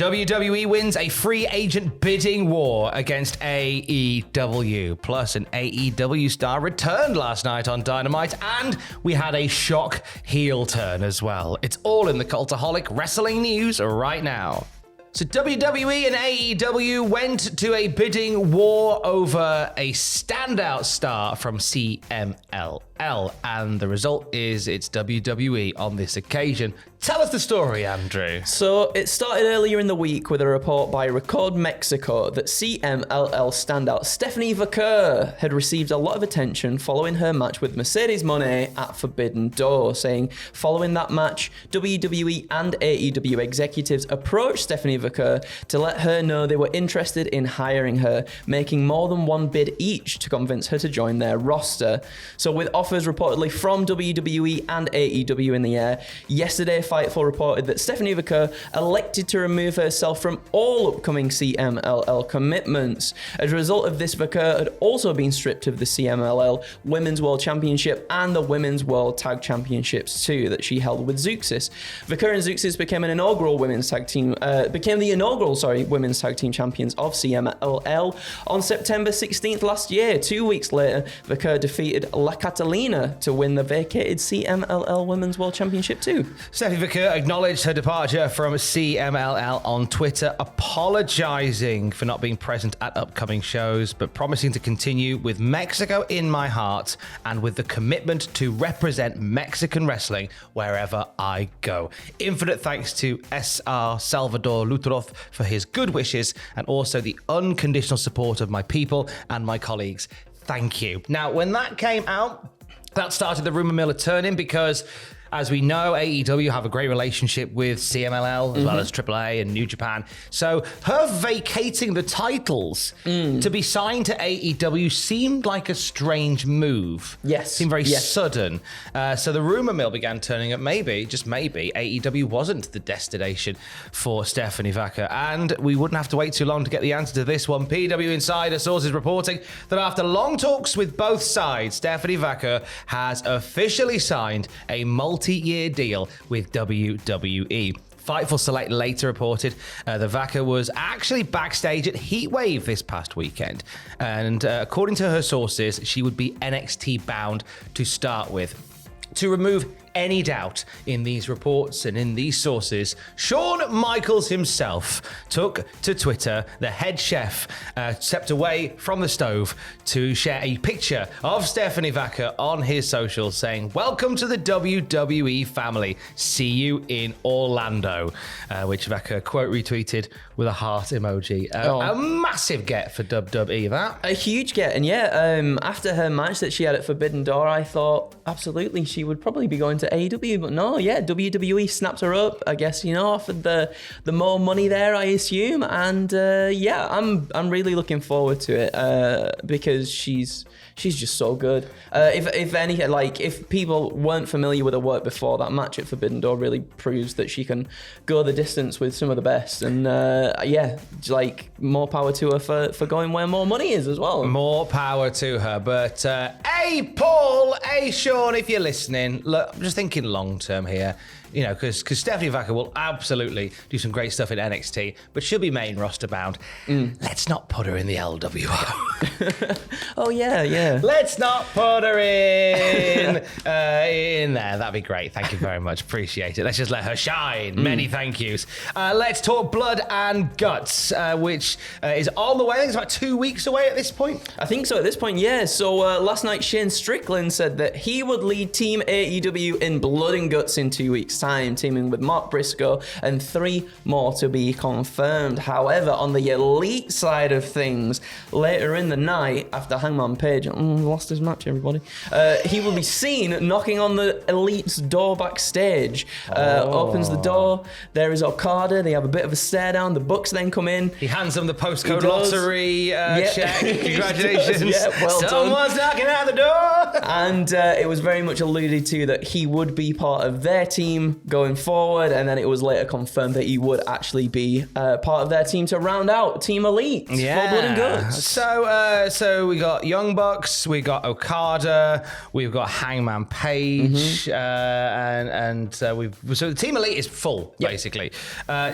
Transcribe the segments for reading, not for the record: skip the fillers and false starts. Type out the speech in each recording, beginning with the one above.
WWE wins a free agent bidding war against AEW. Plus, an AEW star returned last night on Dynamite, and we had a shock heel turn as well. It's all in the Cultaholic wrestling news right now. So WWE and AEW went to a bidding war over a standout star from CMLL, and the result is it's WWE on this occasion. Tell us the story, Andrew. So it started earlier in the week with a report by Record Mexico that CMLL standout Stephanie Vaka had received a lot of attention following her match with Mercedes Moné at Forbidden Door, saying following that match, WWE and AEW executives approached Stephanie Vaka to let her know they were interested in hiring her, making more than one bid each to convince her to join their roster. So with offers reportedly from WWE and AEW in the air, yesterday Fightful reported that Stephanie Vaka elected to remove herself from all upcoming CMLL commitments. As a result of this, Vaka had also been stripped of the CMLL Women's World Championship and the Women's World Tag Championships too, that she held with Zeuxis. Vaka and Zeuxis became the inaugural women's tag team champions of CMLL on September 16th last year. 2 weeks later, Vaka defeated La Catalina to win the vacated CMLL Women's World Championship too. Stephanie Vaka acknowledged her departure from CMLL on Twitter, apologizing for not being present at upcoming shows, but promising to continue with Mexico in my heart and with the commitment to represent Mexican wrestling wherever I go. Infinite thanks to SR Salvador Lutroth for his good wishes and also the unconditional support of my people and my colleagues. Thank you. Now, when that came out, that started the rumor mill turning because, as we know, AEW have a great relationship with CMLL as well as AAA and New Japan. So her vacating the titles to be signed to AEW seemed like a strange move. Yes. Seemed very sudden. So the rumor mill began turning up maybe, just maybe, AEW wasn't the destination for Stephanie Vaka. And we wouldn't have to wait too long to get the answer to this one. PW Insider sources reporting that after long talks with both sides, Stephanie Vaka has officially signed a multi-year deal with WWE. Fightful Select later reported the Vaka was actually backstage at Heatwave this past weekend. And according to her sources, she would be NXT bound to start with. To remove any doubt in these reports and in these sources, Shawn Michaels himself took to Twitter. The head chef stepped away from the stove to share a picture of Stephanie Vaka on his socials saying, "Welcome to the WWE family. See you in Orlando," which Vaka quote retweeted with a heart emoji. A massive get for WWE, that. A huge get. And after her match that she had at Forbidden Door, I thought absolutely she would probably be going to AEW, but no, WWE snapped her up, I guess, offered the more money there, I assume, and I'm really looking forward to it because she's just so good. If people weren't familiar with her work before, that match at Forbidden Door really proves that she can go the distance with some of the best, and more power to her for going where more money is as well. More power to her, but hey Paul, hey Shawn, if you're listening, look, I'm just thinking long term here, because Stephanie Vaka will absolutely do some great stuff in NXT, but she'll be main roster bound. Let's not put her in the LWO. Oh yeah. Let's not put her in there. That'd be great. Thank you very much. Appreciate it. Let's just let her shine. Many thank yous. Let's talk Blood and Guts, which is on the way. I think it's about 2 weeks away at this point. I think so at this point, yeah. So last night, Shane Strickland said that he would lead Team AEW in Blood and Guts in 2 weeks' time, teaming with Mark Briscoe and 3 more to be confirmed. However, on the Elite side of things, later in the night, after Hangman Page lost his match, everybody, he will be seen knocking on the Elite's door backstage. Opens the door, there is Okada, they have a bit of a stare down, the Bucks then come in. He hands them the postcode lottery check. Congratulations. Well Someone's knocking at the door. And it was very much alluded to that he would be part of their team team going forward, and then it was later confirmed that he would actually be part of their team to round out Team Elite for Blood and Guts. So we got Young Bucks, we got Okada, we've got Hangman Page, and so the Team Elite is full basically.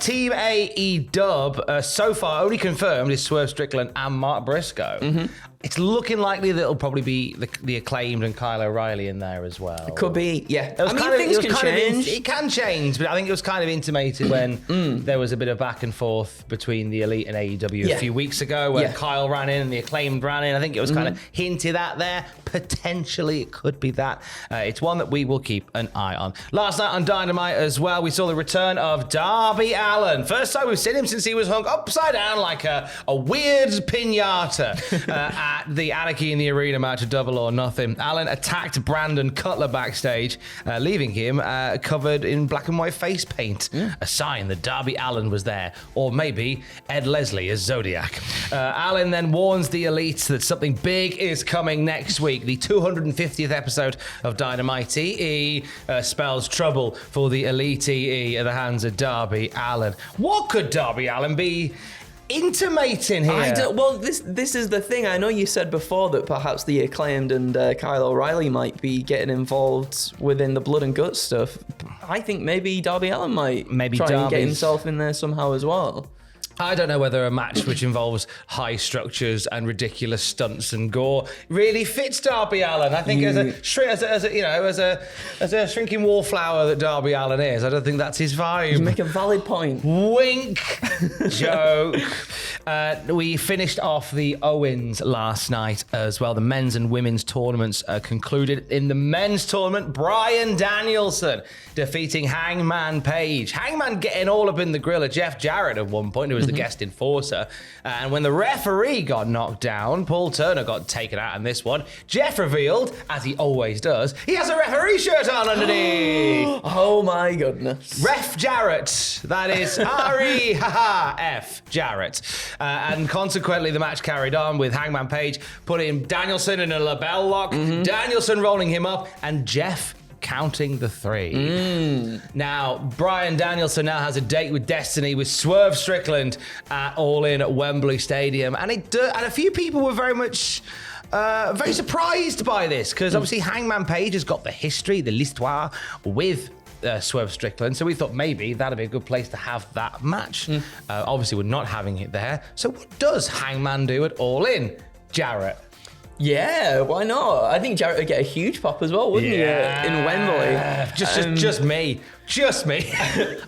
Team AEW so far only confirmed is Swerve Strickland and Mark Briscoe. It's looking likely that it'll probably be the Acclaimed and Kyle O'Reilly in there as well. It could be, yeah. Things can change. It can change, but I think it was kind of intimated when there was a bit of back and forth between the Elite and AEW a few weeks ago, where Kyle ran in and the Acclaimed ran in. I think it was kind of hinted at there. Potentially, it could be that. It's one that we will keep an eye on. Last night on Dynamite as well, we saw the return of Darby Allin. First time we've seen him since he was hung upside down like a weird piñata at the Anarchy in the Arena match of Double or Nothing. Allin attacked Brandon Cutler backstage, leaving him covered in black and white face paint. A sign that Darby Allin was there. Or maybe Ed Leslie as Zodiac. Allin then warns the Elites that something big is coming next week. The 250th episode of Dynamite EE spells trouble for the Elite EE at the hands of Darby Allin. What could Darby Allin be intimating here? This is the thing. I know you said before that perhaps the Acclaimed and Kyle O'Reilly might be getting involved within the Blood and Guts stuff. I think maybe Darby Allin might try and get himself in there somehow as well. I don't know whether a match which involves high structures and ridiculous stunts and gore really fits Darby Allin. I think as a shrinking wallflower that Darby Allin is, I don't think that's his vibe. You make a valid point. Wink. Joke. We finished off the Owens last night as well. The men's and women's tournaments concluded. In the men's tournament, Bryan Danielson defeating Hangman Page. Hangman getting all up in the grill of Jeff Jarrett at one point, who was the guest enforcer. And when the referee got knocked down, Paul Turner got taken out in this one. Jeff revealed, as he always does, he has a referee shirt on underneath. Oh my goodness. Ref Jarrett. That is R-E-F Jarrett. And consequently, the match carried on with Hangman Page putting Danielson in a label lock, Danielson rolling him up, and Jeff counting the three. Now, Bryan Danielson now has a date with Destiny with Swerve Strickland at All In at Wembley Stadium. And a few people were very much very surprised by this, because obviously Hangman Page has got the history, the l'histoire with Swerve Strickland, so we thought maybe that'd be a good place to have that match. Obviously, we're not having it there. So what does Hangman do at All In, Jarrett? Yeah, why not? I think Jarrett would get a huge pop as well, wouldn't he? In Wembley. Just me.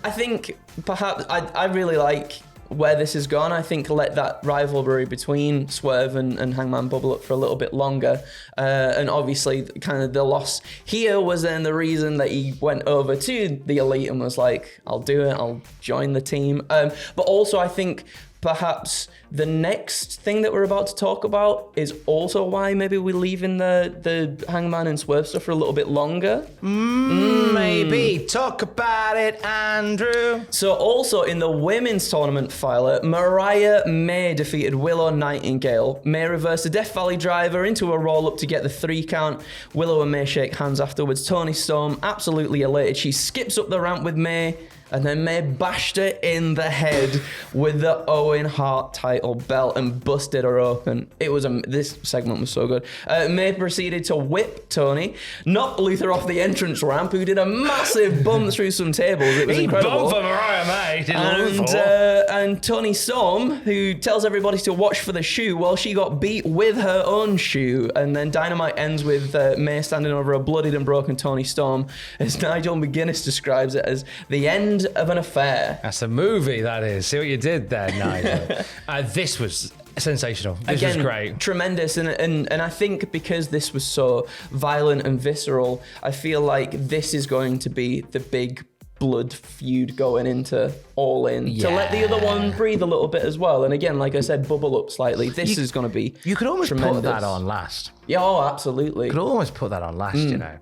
I think perhaps I really like where this has gone. I think let that rivalry between Swerve and Hangman bubble up for a little bit longer. And obviously, kind of the loss here was then the reason that he went over to the Elite and was like, I'll do it, I'll join the team. But also, I think perhaps the next thing that we're about to talk about is also why maybe we're leaving the Hangman and Swerve stuff for a little bit longer. Maybe. Talk about it, Andrew. So also in the women's tournament filer, Mariah May defeated Willow Nightingale. May reversed a Death Valley driver into a roll-up to get the 3 count. Willow and May shake hands afterwards. Toni Storm, absolutely elated. She skips up the ramp with May, and then May bashed her in the head with the Owen Hart title belt and busted her open. This segment was so good. May proceeded to whip Tony, knocked Luther off the entrance ramp, who did a massive bump through some tables. It was incredible. Bumped for Mariah May. And Toni Storm, who tells everybody to watch for the shoe, well, she got beat with her own shoe. And then Dynamite ends with May standing over a bloodied and broken Toni Storm, as Nigel McGuinness describes it as the end of an affair. That's a movie, that is. See what you did there, Nigel. This was sensational. This was great. Tremendous. And I think because this was so violent and visceral, I feel like this is going to be the big blood feud going into all in to let the other one breathe a little bit as well. And again, like I said, bubble up slightly. This is going to be You could almost tremendous. put that on last. Yeah, oh, absolutely. Could almost put that on last, you know.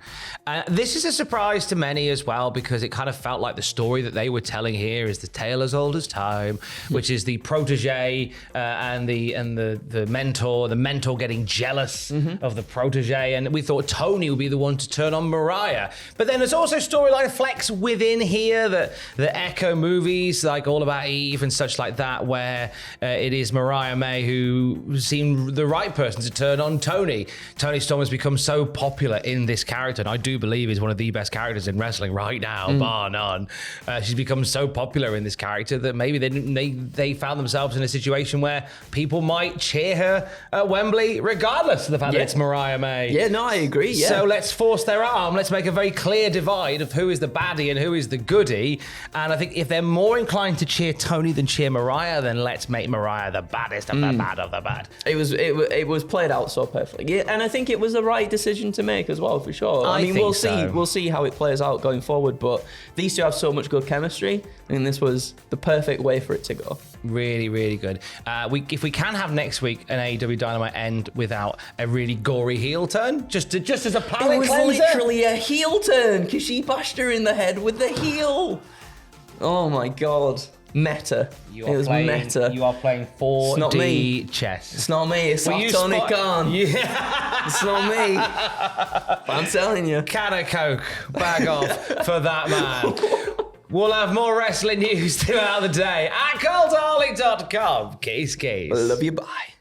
This is a surprise to many as well, because it kind of felt like the story that they were telling here is the tale as old as time, which is the protege and the mentor getting jealous of the protege, and we thought Tony would be the one to turn on Mariah. But then there's also storyline flex within here that echo movies like All About Eve and such like that, where it is Mariah May who seemed the right person to turn on Tony. Tony Storm has become so popular in this character, and I do believe is one of the best characters in wrestling right now, bar none. She's become so popular in this character that maybe they found themselves in a situation where people might cheer her at Wembley regardless of the fact that it's Mariah May. Yeah, no, I agree. Yeah. So let's force their arm. Let's make a very clear divide of who is the baddie and who is the goodie. And I think if they're more inclined to cheer Tony than cheer Mariah, then let's make Mariah the baddest of the bad of the bad. It was played out so perfectly. Yeah, and I think it was the right decision to make as well, for sure. I mean, we'll see how it plays out going forward, but these two have so much good chemistry, and this was the perfect way for it to go. Really, really good. If we can have next week an AEW Dynamite end without a really gory heel turn, just as a palate It was cleanser. literally a heel turn because she bashed her in the head with the heel. Oh my god. Meta. It was meta. You are playing 4D not me. chess. It's not me. It's Tony Khan. Yeah. It's not me. But I'm telling you. Can of Coke. Bag off for that man. We'll have more wrestling news throughout the day at cultaholic.com. Case. Love you. Bye.